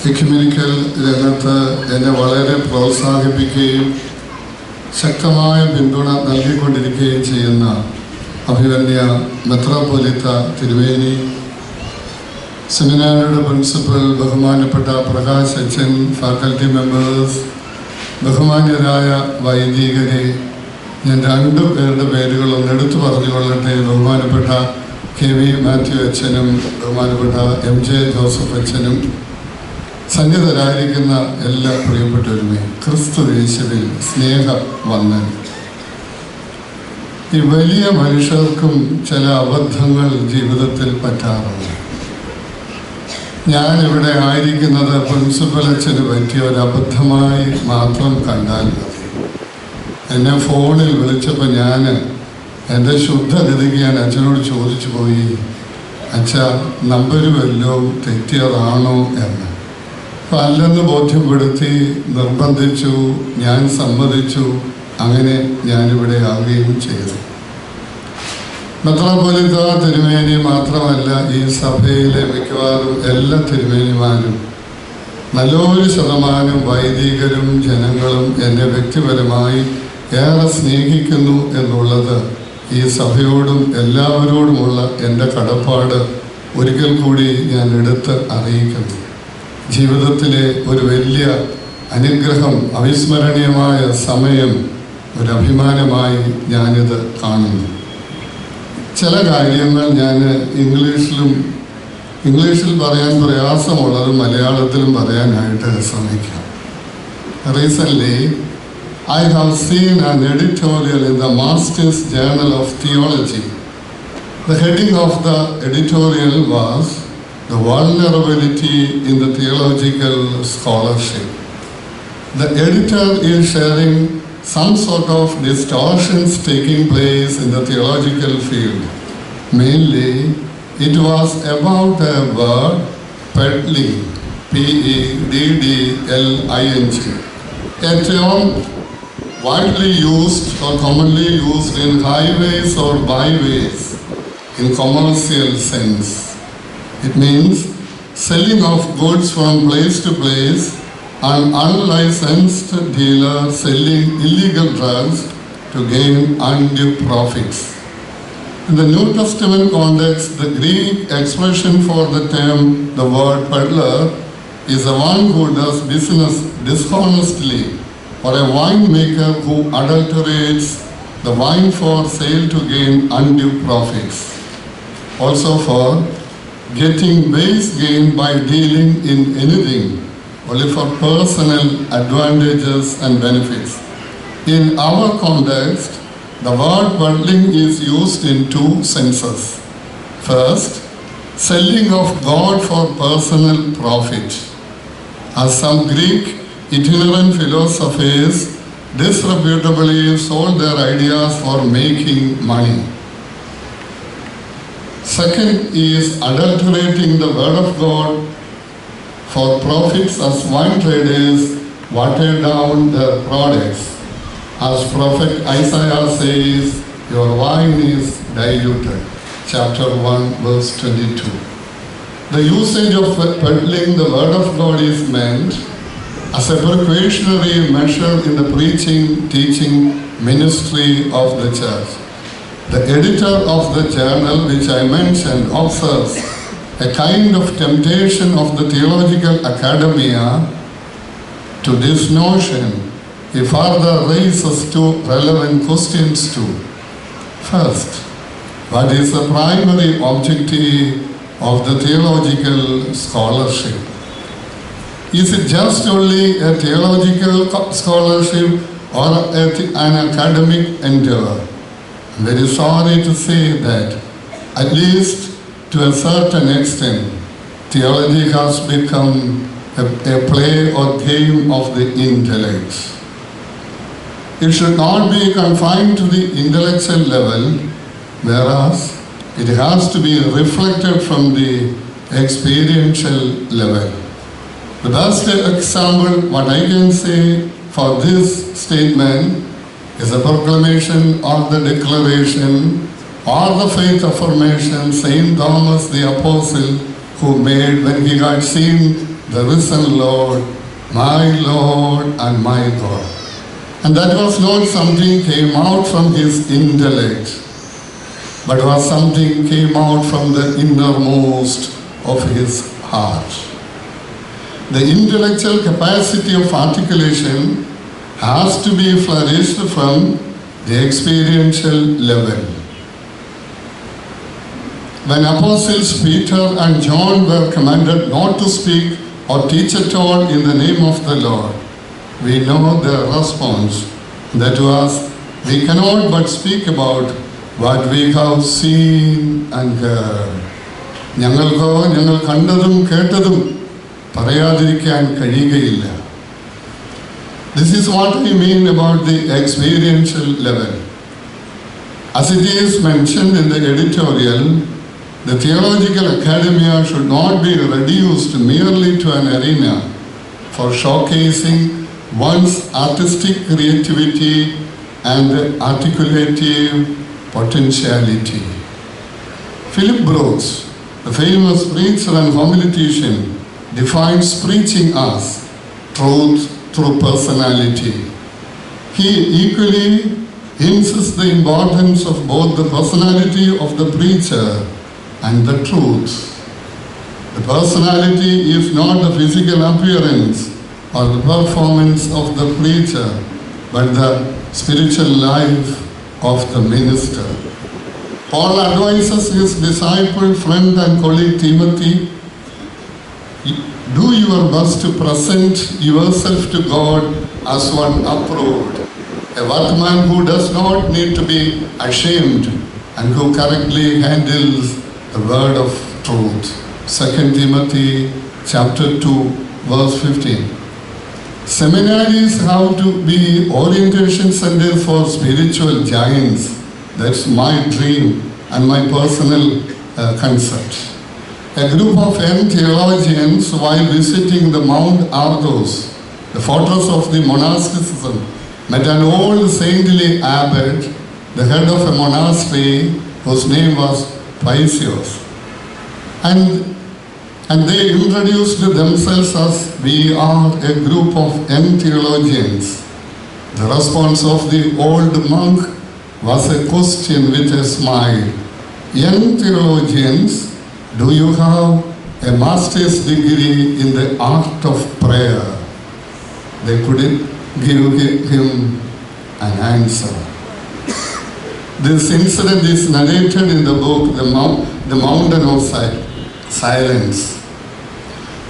Ecumenical രംഗത്ത് എന്നെ വളരെ പ്രോത്സാഹിപ്പിക്കുകയും ശക്തമായ പിന്തുണ നൽകിക്കൊണ്ടിരിക്കുകയും ചെയ്യുന്ന അഭിവന്യ മെത്രാപ്പൊലീത്ത തിരുമേനി, സെമിനാരിയുടെ പ്രിൻസിപ്പൽ ബഹുമാനപ്പെട്ട പ്രകാശ് അച്ഛൻ, ഫാക്കൽറ്റി മെമ്പേഴ്സ്, ബഹുമാന്യരായ വൈദികരെ, ഞാൻ 2 പേരുടെ പേരുകൾ ഒന്നെടുത്തു പറഞ്ഞുകൊള്ളട്ടെ. ബഹുമാനപ്പെട്ട KV മാത്യു അച്ഛനും ബഹുമാനപ്പെട്ട MJ ജോസഫ് അച്ഛനും, സന്നിധരായിരിക്കുന്ന എല്ലാ പ്രിയപ്പെട്ടവരുമേ, ക്രിസ്തു യേശുവിൽ സ്നേഹവന്ദനം. ഈ വലിയ മനുഷ്യർക്കും ചില അബദ്ധങ്ങൾ ജീവിതത്തിൽ പറ്റാറുണ്ട്. ഞാനിവിടെ ആയിരിക്കുന്നത് പ്രിൻസിപ്പൽ അച്ഛന് പറ്റിയ ഒരു അബദ്ധമായി മാത്രം കണ്ടാൽ മതി. എന്നെ ഫോണിൽ വിളിച്ചപ്പോൾ ഞാൻ എൻ്റെ ശുദ്ധഗതിക്ക് ഞാൻ അച്ഛനോട് ചോദിച്ചു പോയി, അച്ഛ നമ്പർ വല്ലതും തെറ്റിയതാണോ എന്ന്. അപ്പം അല്ലെന്ന് ബോധ്യപ്പെടുത്തി, നിർബന്ധിച്ചു, ഞാൻ സമ്മതിച്ചു. അങ്ങനെ ഞാനിവിടെ ആവുകയും ചെയ്തു. മെത്രാപ്പൊലീത്ത തിരുമേനി മാത്രമല്ല, ഈ സഭയിലെ മിക്കവാറും എല്ലാ തിരുമേനിമാരും, നല്ലൊരു ശതമാനം വൈദികരും ജനങ്ങളും എന്നെ വ്യക്തിപരമായി ഏറെ സ്നേഹിക്കുന്നു എന്നുള്ളത് ഈ സഭയോടും എല്ലാവരോടുമുള്ള എൻ്റെ കടപ്പാട് ഒരിക്കൽ കൂടി ഞാൻ എടുത്ത് അറിയിക്കുന്നു. ജീവിതത്തിലെ ഒരു വലിയ അനുഗ്രഹം, അവിസ്മരണീയമായ സമയം, ഒരു അഭിമാനമായി ഞാനിത് കാണുന്നു. ചില കാര്യങ്ങൾ ഞാൻ ഇംഗ്ലീഷിൽ പറയാൻ പ്രയാസമുള്ളത് മലയാളത്തിലും പറയാനായിട്ട് ശ്രമിക്കാം. Recently, I have seen an editorial in the Master's Journal of Theology. The heading of the editorial was "The Vulnerability in the Theological Scholarship." The editor is sharing some sort of distortions taking place in the theological field. Mainly, it was about a word, peddling, P-E-D-D-L-I-N-G, a term widely used or commonly used in highways or byways in commercial sense. It means selling of goods from place to place, an unlicensed dealer selling illegal drugs to gain undue profits. In the New Testament context, the Greek expression for the term, the word peddler, is the one who does business dishonestly, or a winemaker who adulterates the wine for sale to gain undue profits. Also for getting base gain by dealing in anything only for personal advantages and benefits. In our context, the word peddling is used in 2 senses. First, selling of God for personal profit. As some Greek itinerant philosophers disreputably sold their ideas for making money. Second is adulterating the word of God for profits, as wine traders water down their products. As Prophet Isaiah says, "Your wine is diluted." Chapter 1, verse 22. The usage of peddling the word of God is meant as a precautionary measure in the preaching, teaching ministry of the church. The editor of the journal which I mentioned observes a kind of temptation of the theological academia to this notion. He further raises 2 relevant questions too. First, what is the primary objective of the theological scholarship? Is it just only a theological scholarship or an academic endeavor? I'm very sorry to say that, at least to a certain extent, theology has become a play or game of the intellect. It should not be confined to the intellectual level, whereas it has to be reflected from the experiential level. The best example, what I can say for this statement, is a proclamation or the declaration or the faith affirmation Saint Thomas the Apostle who made when he had seen the risen Lord, my Lord and my God. And that was not something came out from his intellect, but was something came out from the innermost of his heart. The intellectual capacity of articulation has to be flourished from the experiential level. When Apostles Peter and John were commanded not to speak or teach at all in the name of the Lord, we know their response. That was, we cannot but speak about what we have seen and heard. ഞങ്ങൾക്ക് ഞങ്ങൾ കണ്ടതും കേട്ടതും പറയാതിരിക്കാൻ കഴിയുകയില്ല. This is what I mean about the experiential level. As it is mentioned in the editorial, the Theological Academia should not be reduced merely to an arena for showcasing one's artistic creativity and articulative potentiality. Philip Brooks, the famous preacher and homiletician, defines preaching as truth through personality. He equally insists the importance of both the personality of the preacher and the truth. The personality is not the physical appearance or the performance of the preacher, but the spiritual life of the minister. Paul advises his disciple, friend and colleague Timothy, do your best to present yourself to God as one approved, a workman who does not need to be ashamed and who correctly handles the word of truth. 2 Timothy chapter 2 verse 15. Seminaries have to be orientation centers for spiritual giants. That's my dream and my personal concept. A group of young theologians, while visiting the Mount Athos, the fortress of the monasticism, met an old saintly abbot, the head of a monastery whose name was Paisios. And they introduced themselves as, we are a group of young theologians. The response of the old monk was a question with a smile. Young theologians, do you have a master's degree in the art of prayer? They couldn't give him an answer. This incident is narrated in the book, The Mountain of Silence.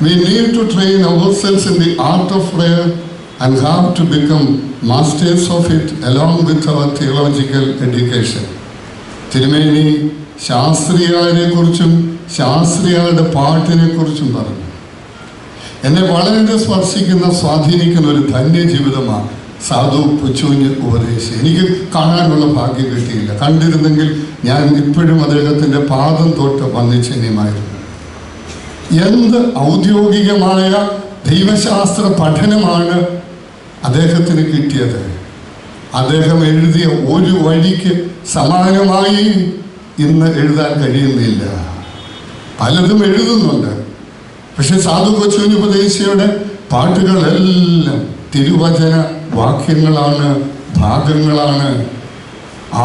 We need to train ourselves in the art of prayer and have to become masters of it along with our theological education. തിരുമേനി ശാസ്ത്രിയരെ കുറിച്ചും ശാസ്ത്രിയരുടെ പാട്ടിനെ കുറിച്ചും പറഞ്ഞു. എന്നെ വളരെ സ്പർശിക്കുന്ന സ്വാധീനിക്കുന്ന ഒരു ധന്യജീവിതമാണ് സാധു പുച്ചൂഞ്ഞ് ഉപദേശം. എനിക്ക് കാണാനുള്ള ഭാഗ്യം കിട്ടിയില്ല. കണ്ടിരുന്നെങ്കിൽ ഞാൻ ഇപ്പോഴും അദ്ദേഹത്തിൻ്റെ പാദം തൊട്ട് വന്ദിച്ചന്യമായിരുന്നു. എന്ത് ഔദ്യോഗികമായ ദൈവശാസ്ത്ര പഠനമാണ് അദ്ദേഹത്തിന് കിട്ടിയത്. അദ്ദേഹം എഴുതിയ ഒരു വഴിക്ക് സമാനമായി ഇന്ന് എഴുതാൻ കഴിയുന്നില്ല. പലതും എഴുതുന്നുണ്ട്, പക്ഷെ സാധു കൊച്ചുകുഞ്ഞ് ഉപദേശിയുടെ പാട്ടുകളെല്ലാം തിരുവചന വാക്യങ്ങളാണ്, ഭാഗങ്ങളാണ്,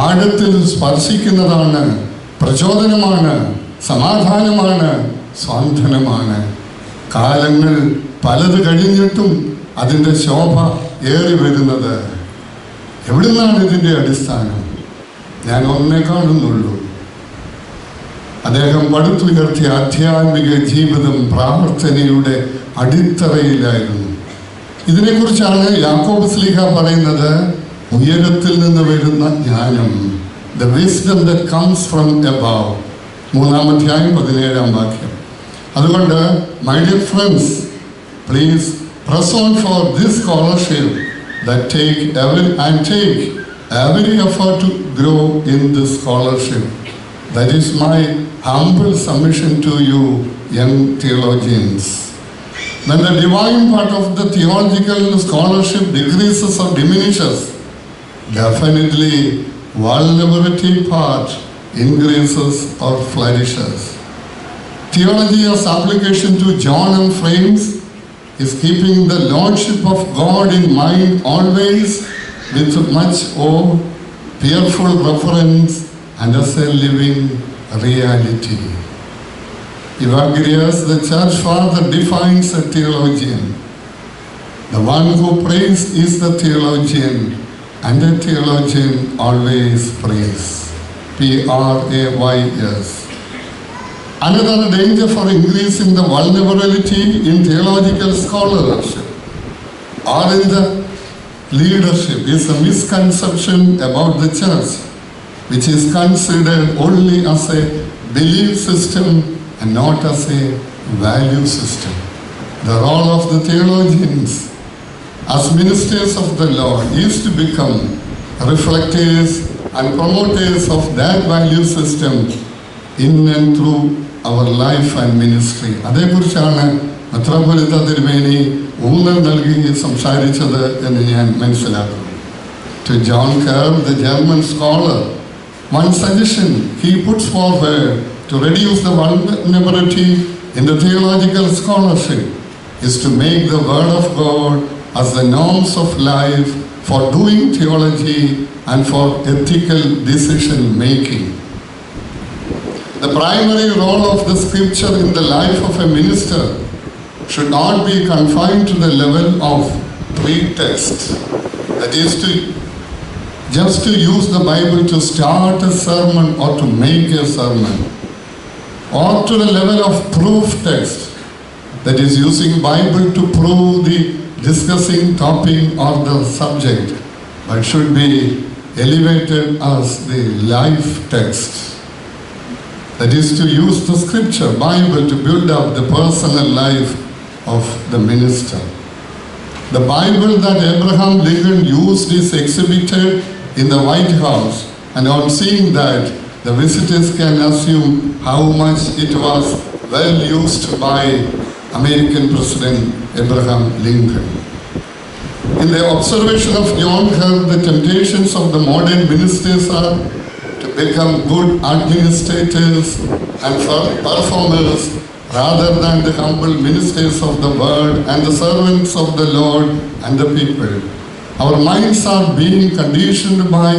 ആഴത്തിൽ സ്പർശിക്കുന്നതാണ്, പ്രചോദനമാണ്, സമാധാനമാണ്, സ്വാന്തനമാണ്. കാലങ്ങൾ പലത് കഴിഞ്ഞിട്ടും അതിൻ്റെ ശോഭ ഏറി വരുന്നത്. എവിടുന്നാണ് ഇതിൻ്റെ അടിസ്ഥാനം? ഞാൻ ഒന്നേ കാണുന്നുള്ളൂ. അദ്ദേഹം പടുത്തുയർത്തിയ ആധ്യാത്മിക ജീവിതം പ്രാർത്ഥനയുടെ അടിത്തറയിലായിരുന്നു. ഇതിനെക്കുറിച്ചാണ് യാക്കോബ് ശ്ലീഹ പറയുന്നത്, ഉയരത്തിൽ നിന്ന് വരുന്ന ജ്ഞാനം, the wisdom that comes from above. 3-ാം അധ്യായം 17-ാം വാക്യം. അതുകൊണ്ട് my dear friends, please press on for this scholarship that take every effort to grow in this scholarship. That is my humble submission to you, young theologians. When the divine part of the theological scholarship decreases or diminishes, definitely vulnerability part increases or flourishes. Theology as application to John and Frames is keeping the Lordship of God in mind always with much awe, fearful reverence, and as a living reality. Evagrius, the church father, defines a theologian. The one who prays is the theologian, and a theologian always prays. P-R-A-Y-S. Another danger for increasing the vulnerability in theological scholarship or in the leadership is a misconception about the church, which is considered only as a belief system and not as a value system. The role of the theologians as ministers of the Lord is to become reflectors and promoters of that value system in and through our life and ministry. അതേക്കുറിച്ചാണ് മെത്രാപ്പൊലീത്ത തിരുമേനി ഊന്നൽ നൽകി സംസാരിച്ചത് എന്ന് ഞാൻ മനസ്സിലാക്കുന്നു. To John Kerr, the German scholar, one suggestion he puts forward to reduce the vulnerability in the theological scholarship is to make the Word of God as the norms of life for doing theology and for ethical decision making. The primary role of the scripture in the life of a minister should not be confined to the level of pretext. That is just to use the Bible to start a sermon or to make a sermon, or to the level of proof text, that is using Bible to prove the discussing topic or the subject, but should be elevated as the life text. That is to use the scripture, Bible, to build up the personal life of the minister. The Bible that Abraham Lincoln used is exhibited in the White House, and on seeing that, the visitors can assume how much it was well used by American President Abraham Lincoln. In the observation of John Kerr, the temptations of the modern ministers are to become good administrators and performers rather than the humble ministers of the word and the servants of the Lord and the people. Our minds are being conditioned by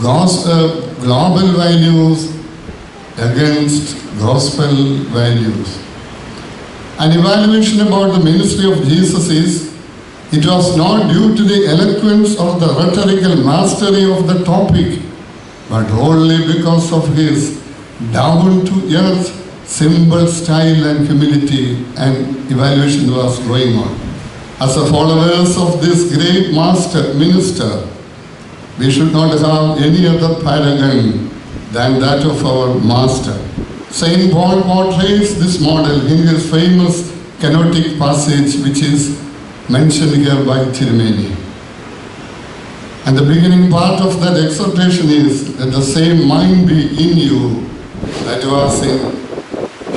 global values against gospel values. An evaluation about the ministry of Jesus is, it was not due to the eloquence or the rhetorical mastery of the topic, but only because of his down-to-earth, simple style and humility, and evaluation was going on. As the followers of this great master minister, we should not have any other paragon than that of our master. Saint Paul portrays this model in his famous kenotic passage, which is mentioned here by Tirumeni. And the beginning part of that exhortation is that the same mind be in you that was in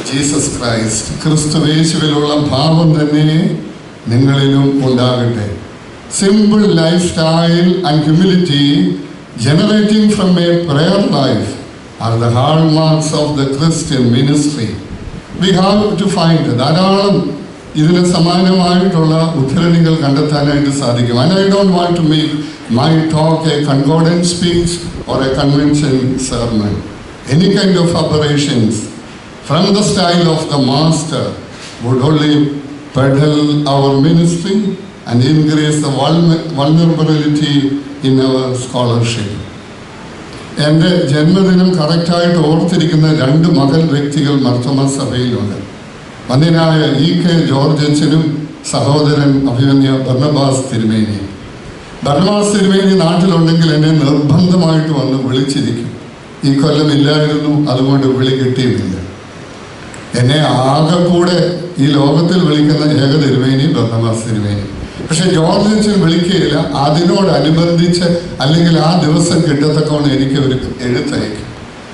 Jesus Christ. ക്രിസ്തുവേശുവിലുള്ള ഭാവം തന്നെ നിങ്ങളിലും ഉണ്ടാകട്ടെ. Simple lifestyle and humility generating from a prayer life are the hallmarks of the Christian ministry. We have to find ധാരാളം ഇതിന് സമാനമായിട്ടുള്ള ഉദ്ധരണികൾ കണ്ടെത്താനായിട്ട് സാധിക്കും. And I don't want to make my talk a concordant speech or a convention sermon. Any kind of aberrations from the style of the master would only pedal our ministry and increase the vulnerability in our scholarship. എൻ്റെ ജന്മദിനം കറക്റ്റായിട്ട് ഓർത്തിരിക്കുന്ന 2 മകൻ വ്യക്തികൾ Mar Thoma സഭയിലുണ്ട്. വന്യനായ E.K. George അച്ഛനും സഹോദരൻ അഭിമന്യ Barnabas തിരുമേനി. Barnabas തിരുമേനി നാട്ടിലുണ്ടെങ്കിൽ എന്നെ നിർബന്ധമായിട്ട് വന്ന് വിളിച്ചിരിക്കും. ഈ കൊല്ലം ഇല്ലായിരുന്നു, അതുകൊണ്ട് വിളി കിട്ടിയുമില്ല. എന്നെ ആകെ കൂടെ ഈ ലോകത്തിൽ വിളിക്കുന്ന ഏക തിരുമേനി ബർണബാസ് തിരുമേനി. പക്ഷെ ജോർജ് അച്ഛൻ വിളിക്കുകയില്ല. അതിനോടനുബന്ധിച്ച് അല്ലെങ്കിൽ ആ ദിവസം കിട്ടത്തക്കോണം എനിക്ക് ഒരു എഴുത്തയക്കും.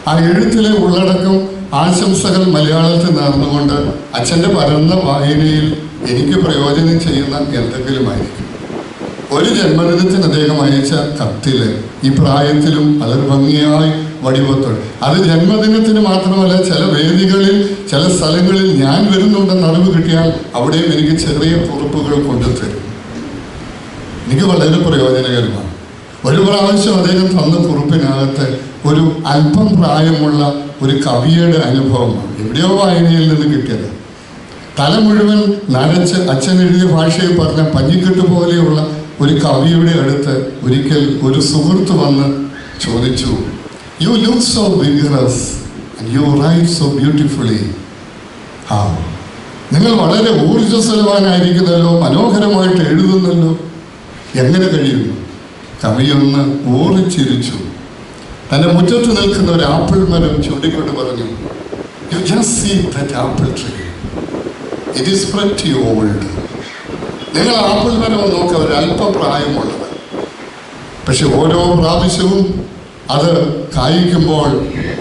ആ എഴുത്തിലെ ഉള്ളടക്കം ആശംസകൾ മലയാളത്തിൽ നേർന്നുകൊണ്ട് അച്ഛൻ്റെ പരന്ന വായനയിൽ എനിക്ക് പ്രയോജനം ചെയ്യുന്ന എന്തെങ്കിലുമായിരിക്കും. ഒരു ജന്മദിനത്തിന് അദ്ദേഹം അയച്ച കത്തിൽ ഈ പ്രായത്തിലും വളരെ ഭംഗിയായി വടിവത്തോട്. അത് ജന്മദിനത്തിന് മാത്രമല്ല, ചില വേദികളിൽ ചില സ്ഥലങ്ങളിൽ ഞാൻ വരുന്നുണ്ടെന്ന് അറിവ് കിട്ടിയാൽ അവിടെയും എനിക്ക് ചെറിയ കുറിപ്പുകൾ കൊണ്ടുതരും. എനിക്ക് വളരെ പ്രയോജനകരമാണ്. ഒരു പ്രാവശ്യം അദ്ദേഹം തന്ന കുറിപ്പിനകത്ത് ഒരു അല്പം പ്രായമുള്ള ഒരു കവിയുടെ അനുഭവമാണ്. എവിടെയോ വായനയിൽ നിന്ന് കിട്ടിയത്. തല മുഴുവൻ നരച്ച് അച്ഛൻ എഴുതിയ ഭാഷയിൽ പറഞ്ഞ പഞ്ഞിക്കെട്ട് പോലെയുള്ള ഒരു കവിയുടെ അടുത്ത് ഒരിക്കൽ ഒരു സുഹൃത്ത് വന്ന് ചോദിച്ചു, "you look so vigorous and you write so beautifully. നിങ്ങൾ വളരെ ഊർജ്ജസ്വലവാനായിരിക്കുന്നല്ലോ, മനോഹരമായിട്ട് എഴുതുന്നല്ലോ, എങ്ങനെ കഴിയുന്നു?" കവിയൊന്ന് ഊറിച്ചിരിച്ചു. തൻ്റെ മുറ്റത്ത് നിൽക്കുന്ന ഒരു ആപ്പിൾ മരം ചൂണ്ടിക്കൊണ്ട് പറഞ്ഞു, "you just see that apple tree. It is pretty old. നിങ്ങൾ ആപ്പിൾ മരം നോക്കുക, ഒരല്പം പ്രായമുള്ളത്. പക്ഷെ ഓരോ പ്രാവശ്യവും അത് കായ്ക്കുമ്പോൾ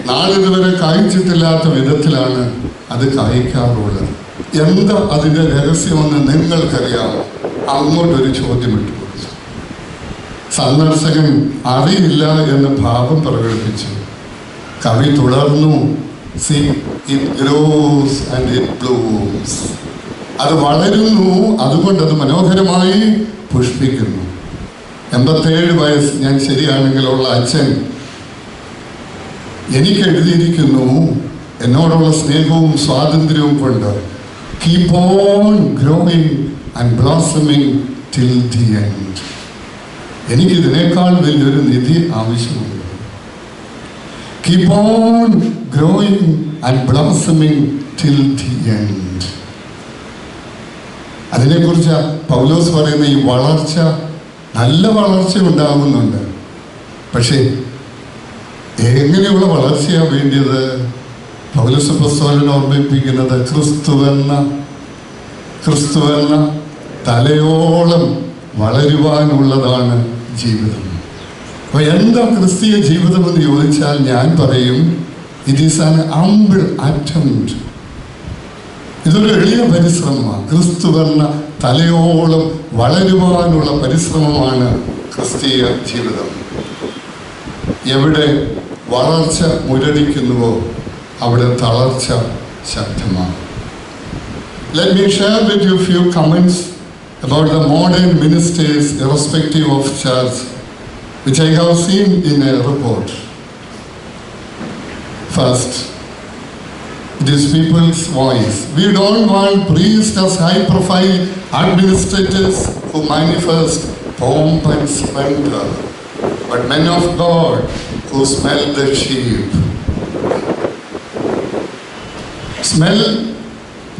നാളിതുവരെ കായ്ച്ചിട്ടില്ലാത്ത വിധത്തിലാണ് അത് കായ്ക്കാറുള്ളത്. എന്താ അതിൻ്റെ രഹസ്യമെന്ന് നിങ്ങൾക്കറിയാമോ?" അങ്ങോട്ടൊരു ചോദ്യം ഇട്ടു കൊടുത്തു. സന്ദർശകൻ അറിയില്ല എന്ന് ഭാവം പ്രകടിപ്പിച്ചു. കവി തുടർന്നു, "See, it grows and it blooms." അത് വളരുന്നു, അതുകൊണ്ട് അത് മനോഹരമായി പുഷ്പിക്കുന്നു. 87 വയസ്സ് ഞാൻ ശരിയാണെങ്കിലുള്ള അച്ഛൻ എനിക്ക് എഴുതിയിരിക്കുന്നു, എന്നോടുള്ള സ്നേഹവും സ്വാതന്ത്ര്യവും കൊണ്ട്, "Keep on growing and blossoming till the end." എനിക്കിതിനേക്കാൾ വലിയൊരു നിധി ആവശ്യമുണ്ട്. "Keep on growing and blossoming till the end." അതിനെക്കുറിച്ച് പൗലോസ് പറയുന്ന ഈ വളർച്ച, നല്ല വളർച്ച ഉണ്ടാകുന്നുണ്ട്. പക്ഷേ എങ്ങനെയുള്ള വളർച്ചയാണ് വേണ്ടിയത്? പൗലോസ് അപ്പോസ്തലൻ ഓർമ്മിപ്പിക്കുന്നത് ക്രിസ്തുവെന്ന തലയോളം വളരുവാനുള്ളതാണ് ജീവിതം. അപ്പോൾ എന്താ ക്രിസ്തീയ ജീവിതം എന്ന് ചോദിച്ചാൽ ഞാൻ പറയും, it is an humble attempt. ഇതൊരു എളിയ പരിശ്രമമാണ്. ക്രിസ്തുവെന്ന തലയോളം വളരുവാനുള്ള പരിശ്രമമാണ് ക്രിസ്തീയ ജീവിതം. എവിടെ വളർച്ച മുരടിക്കുന്നുവോ അവിടെ തളർച്ച ശക്തമാണ്. Let me share with you a few comments about the modern ministers irrespective of church, which I have seen in a report. First, it is people's voice. We don't want priests as high-profile administrators who manifest pomp and splendor, but men of God who smell the sheep. Smell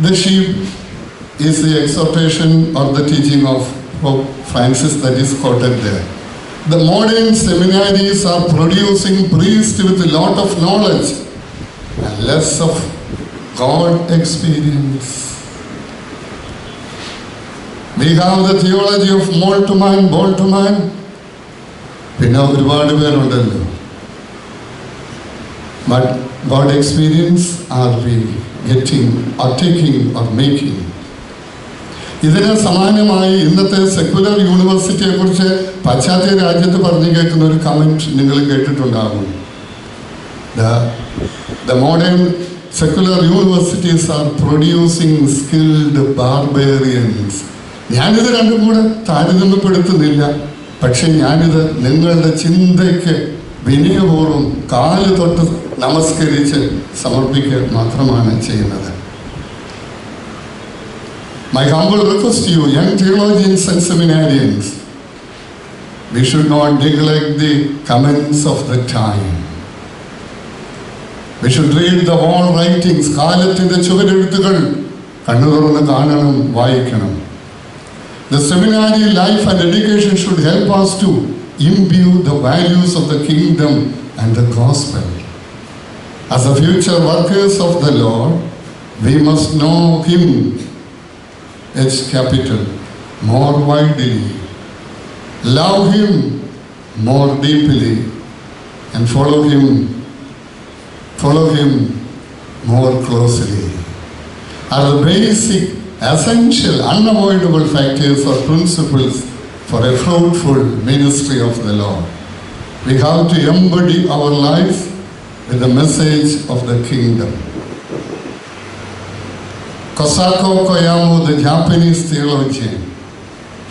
the sheep is the exhortation or the teaching of Pope Francis that is quoted there. The modern seminaries are producing priests with a lot of knowledge and less of God experience. We have the theology of Boltman. പിന്നെ ഒരുപാട് പേരുണ്ടല്ലോ. But God experience are we getting or taking or making? ഇതിന് സമാനമായി ഇന്നത്തെ secular യൂണിവേഴ്സിറ്റിയെ കുറിച്ച് പാശ്ചാത്യ രാജ്യത്ത് പറഞ്ഞു കേൾക്കുന്ന ഒരു കമന്റ് നിങ്ങൾ കേട്ടിട്ടുണ്ടാകും. The modern secular universities are producing skilled barbarians. ഞാനിത് രണ്ടും കൂടെ താരതമ്യപ്പെടുത്തുന്നില്ല. പക്ഷെ ഞാനിത് നിങ്ങളുടെ ചിന്തയ്ക്ക് വിനയപൂർവ്വം കാല് തൊട്ട് നമസ്കരിച്ച് സമർപ്പിക്കുക മാത്രമാണ് ചെയ്യുന്നത്. My humble request to you, young theologians and seminarians, we should not neglect the comments of the time. We should read the wall writings. കാലത്തിന്റെ ചുവരെഴുത്തുകൾ കണ്ണു തുറന്ന് കാണണം, വായിക്കണം. The seminary life and education should help us to imbue the values of the kingdom and the gospel. As the future workers of the Lord, we must know Him, H capital, more widely, love Him more deeply, and follow Him more closely. Are the basic, essential, unavoidable factors or principles for a fruitful ministry of the Lord. We have to embody our life with the message of the kingdom. Kosako Koyama, the Japanese theologian,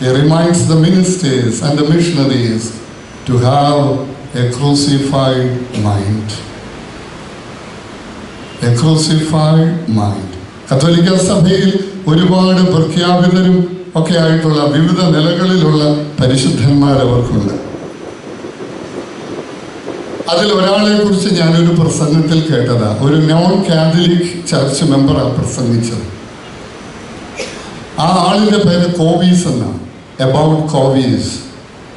he reminds the ministers and the missionaries to have a crucified mind. A crucified mind. കത്തോലിക്ക സഭയിൽ ഒരുപാട് പ്രഖ്യാപിതരും ഒക്കെ ആയിട്ടുള്ള വിവിധ നിലകളിലുള്ള പരിശുദ്ധന്മാർ അവർക്കുണ്ട്. അതിൽ ഒരാളെ കുറിച്ച് ഞാനൊരു പ്രസംഗത്തിൽ കേട്ടതാ. ഒരു നോൺ കാത്തലിക് ചർച്ച് മെമ്പറാണ് പ്രസംഗിച്ചത്. ആ ആളിന്റെ പേര് കോവീസ് എന്നാണ്. അബൌട്ട് കോവീസ്.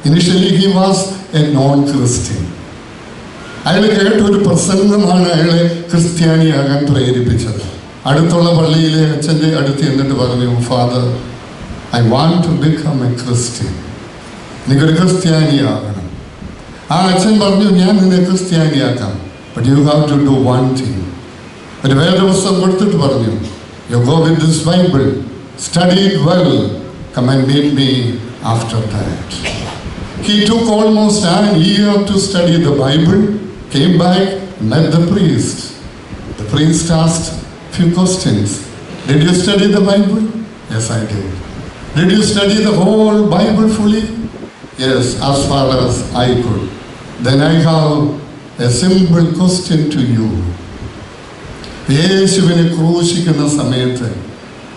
Initially he was a non Christian. അയാൾ കേട്ട ഒരു പ്രസംഗമാണ് അയാളെ ക്രിസ്ത്യാനിയാകാൻ പ്രേരിപ്പിച്ചത്. അടുത്തുള്ള പള്ളിയിലെ അച്ഛൻ്റെ അടുത്ത് എന്നിട്ട് പറഞ്ഞു, father, I want to become a Christian. എനിക്കൊരു ക്രിസ്ത്യാനിയാകണം. ആ അച്ഛൻ പറഞ്ഞു, ഞാൻ നിന്നെ ക്രിസ്ത്യാനിയാക്കാം, but you have to do one thing. ഒരു വേദപുസ്തകം കൊടുത്തിട്ട് പറഞ്ഞു, you go with this Bible, study it well, come and meet me after that. He took almost an year to study the Bible, came back, met the priest. The priest asked few questions. Did you study the Bible? Yes, I did. Did you study the whole Bible fully? Yes, as far as I could. Then I have a simple question to you. യേശുവിനെ ക്രൂശിക്കുന്ന സമയത്ത്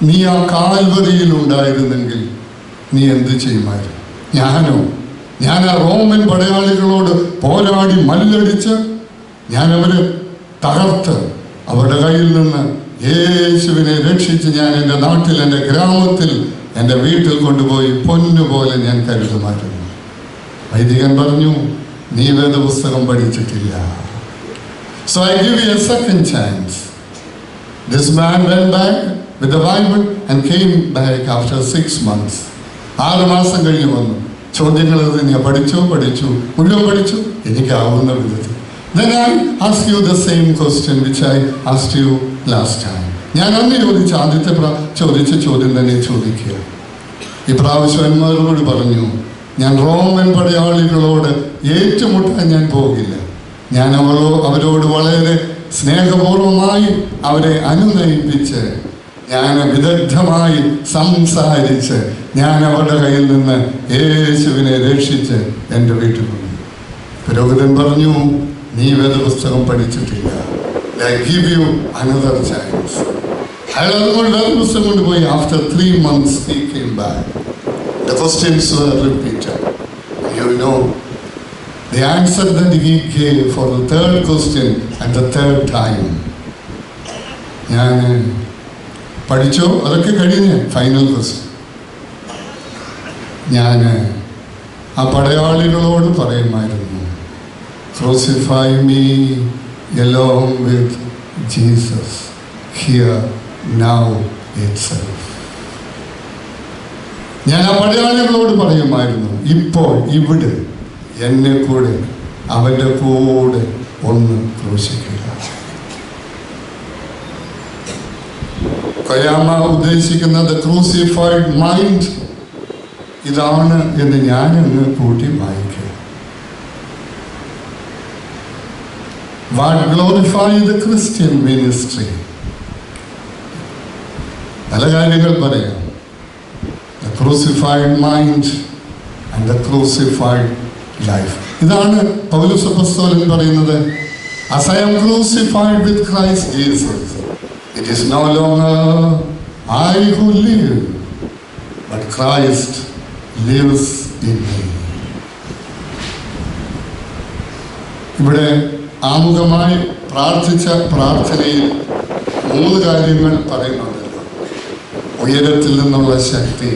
നീ ആ കാൽവരിയിൽ ഉണ്ടായിരുന്നെങ്കിൽ നീ എന്ത് ചെയ്യുമായിരുന്നു? ഞാൻ ആ റോമൻ പടയാളികളോട് പോരാടി മല്ലടിച്ച് ഞാൻ അവരെ തകർത്ത് അവരുടെ കയ്യിൽ നിന്ന് യേശുവിനെ രക്ഷിച്ച് ഞാൻ എൻ്റെ നാട്ടിൽ, എൻ്റെ ഗ്രാമത്തിൽ, എൻ്റെ വീട്ടിൽ കൊണ്ടുപോയി പൊന്നുപോലെ ഞാൻ കരുതുമായിരുന്നു. വൈദികൻ പറഞ്ഞു, നീ വേദപുസ്തകം പഠിച്ചിട്ടില്ല. So I give you a second chance. This man went back with the Bible and came back after 6 months. 6 മാസം കഴിഞ്ഞ് വന്നു. ചോദ്യങ്ങൾ ഞാൻ പഠിച്ചു മുഴുവൻ പഠിച്ചു, എനിക്കാവുന്ന വിധത്തിൽ. Then I ask you the same question which I asked you last time. ഞാൻ അന്ന് ചോദിച്ച ചോദ്യം തന്നെ ചോദിക്കുക. ഇപ്രാവശ്യം എന്മാരോട് പറഞ്ഞു, ഞാൻ റോമൻ പടയാളികളോട് ഏറ്റുമുട്ടാൻ ഞാൻ പോകില്ല. ഞാൻ അവരോട് വളരെ സ്നേഹപൂർവമായി അവരെ അനുനയിപ്പിച്ച്, ഞാൻ വിദഗ്ധമായി സംസാരിച്ച്, ഞാൻ അവരുടെ കയ്യിൽ നിന്ന് യേശുവിനെ രക്ഷിച്ച് എൻ്റെ വീട്ടിൽ വന്നു. പുരോഹിതൻ പറഞ്ഞു, നീ വേദപുസ്തകം പഠിച്ചിട്ടില്ല. I give you another chance. അയാൾ അതുകൊണ്ട് വേദപുസ്തകം കൊണ്ടുപോയി. After 3 months he came back. The questions were repeated. You know, the answer that he gave for the third question at the third time. ഞാൻ പഠിച്ചോ, അതൊക്കെ കഴിഞ്ഞ് ഫൈനൽ ക്വസ്റ്റ്യൻ. ഞാൻ ആ പടയാളികളോട് പറയുമായിരുന്നു, crucify me along with Jesus here now itself. ഞാൻ ആ പടയാളികളോട് പറയുമായിരുന്നു, ഇപ്പോൾ ഇവിടെ എന്നെ കൂടെ അവൻ്റെ കൂടെ ഒന്ന് ക്രൂശിക്കുക. കൊയാമ ഉദ്ദേശിക്കുന്ന ദ ക്രൂസിഫൈഡ് മൈൻഡ് ഇതാണ് എന്ന് ഞാനങ്ങ് കൂട്ടി വായിക്കുക. What glorify the Christian ministry? പല കാര്യങ്ങൾ പറയാം. The crucified mind and the crucified life. ഇതാണ് പൗലോസ് അപ്പോസ്തലൻ പറയുന്നത്. As I am crucified with Christ Jesus, it is no longer I who live, but Christ lives in me. ഇവിടെ ആമുഖമായി പ്രാർത്ഥിച്ച പ്രാർത്ഥനയിൽ 3 കാര്യങ്ങൾ പറയുന്നുണ്ടല്ലോ. ഉയരത്തിൽ നിന്നുള്ള ശക്തി,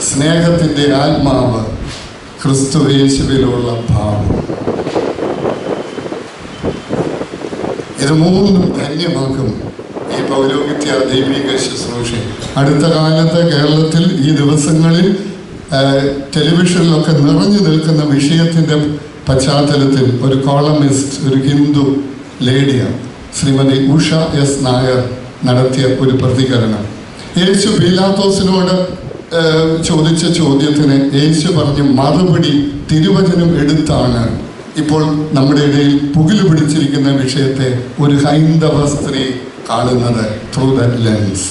സ്നേഹത്തിൻ്റെ ആത്മാവ്, ക്രിസ്തു യേശുവിലുള്ള ഭാവം. ഇത് 3 ധന്യമാക്കും ഈ പൗരോഹിത്യ ദൈവിക ശുശ്രൂഷ. അടുത്ത കാലത്ത് കേരളത്തിൽ ഈ ദിവസങ്ങളിൽ ടെലിവിഷനിലൊക്കെ നിറഞ്ഞു നിൽക്കുന്ന വിഷയത്തിൻ്റെ പശ്ചാത്തലത്തിൽ ഒരു കോളമിസ്റ്റ്, ഒരു ഹിന്ദു ലേഡിയാണ് ശ്രീമതി ഉഷ എസ് നായർ നടത്തിയ ഒരു പ്രതികരണം. യേശു പീലാത്തോസിനോട് ചോദിച്ച ചോദ്യത്തിന് യേശു പറഞ്ഞ മറുപടി തിരുവചനം എടുത്താണ് ഇപ്പോൾ നമ്മുടെ ഇടയിൽ പുകില് പിടിച്ചിരിക്കുന്ന വിഷയത്തെ ഒരു ഹൈന്ദവ സ്ത്രീ കാണുന്നത് ത്രൂ ദാറ്റ് ലെൻസ്.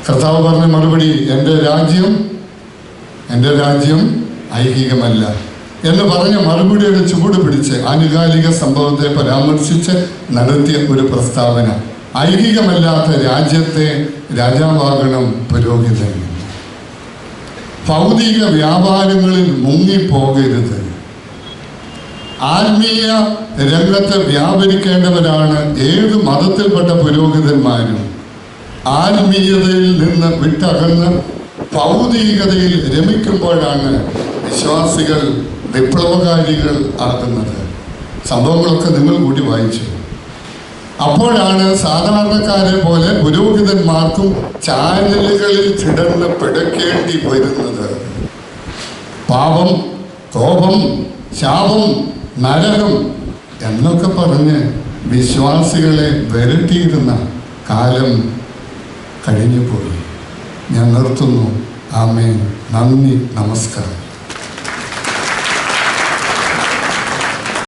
കർത്താവ് പറഞ്ഞ മറുപടി, എൻ്റെ രാജ്യം ഐഹികമല്ല എന്ന് പറഞ്ഞ മറുപടിയുടെ ചുവട് പിടിച്ച് ആനുകാലിക സംഭവത്തെ പരാമർശിച്ച് നടത്തിയ ഒരു പ്രസ്താവന. ഐഹികമല്ലാത്ത രാജ്യത്തെ രാജാവാകണം പുരോഹിതൻ. ഭൗതിക വ്യാപാരങ്ങളിൽ മുങ്ങിപ്പോകരുത്. ആത്മീയ രംഗത്ത് വ്യാപരിക്കേണ്ടവരാണ് ഏത് മതത്തിൽപ്പെട്ട പുരോഹിതന്മാരും. ആത്മീയതയിൽ നിന്ന് വിട്ടകന്ന് ഭൗതികതയിൽ രമിക്കുമ്പോഴാണ് വിശ്വാസികൾ വിപ്ലവകാരികൾ ആകുന്നത്. സംഭവങ്ങളൊക്കെ നിങ്ങൾ കൂടി വായിച്ചു. അപ്പോഴാണ് സാധാരണക്കാരെ പോലെ പുരോഹിതന്മാർക്കും ചാനലുകളിൽ കിടന്ന് പിടക്കേണ്ടി വരുന്നത്. പാപം, കോപം, ശാപം, നരകം എന്നൊക്കെ പറഞ്ഞ് വിശ്വാസികളെ വരട്ടിയിരുന്ന കാലം കഴിഞ്ഞുപോയി. ഞാൻ നിർത്തുന്നു. ആമേൻ. നന്ദി, നമസ്കാരം.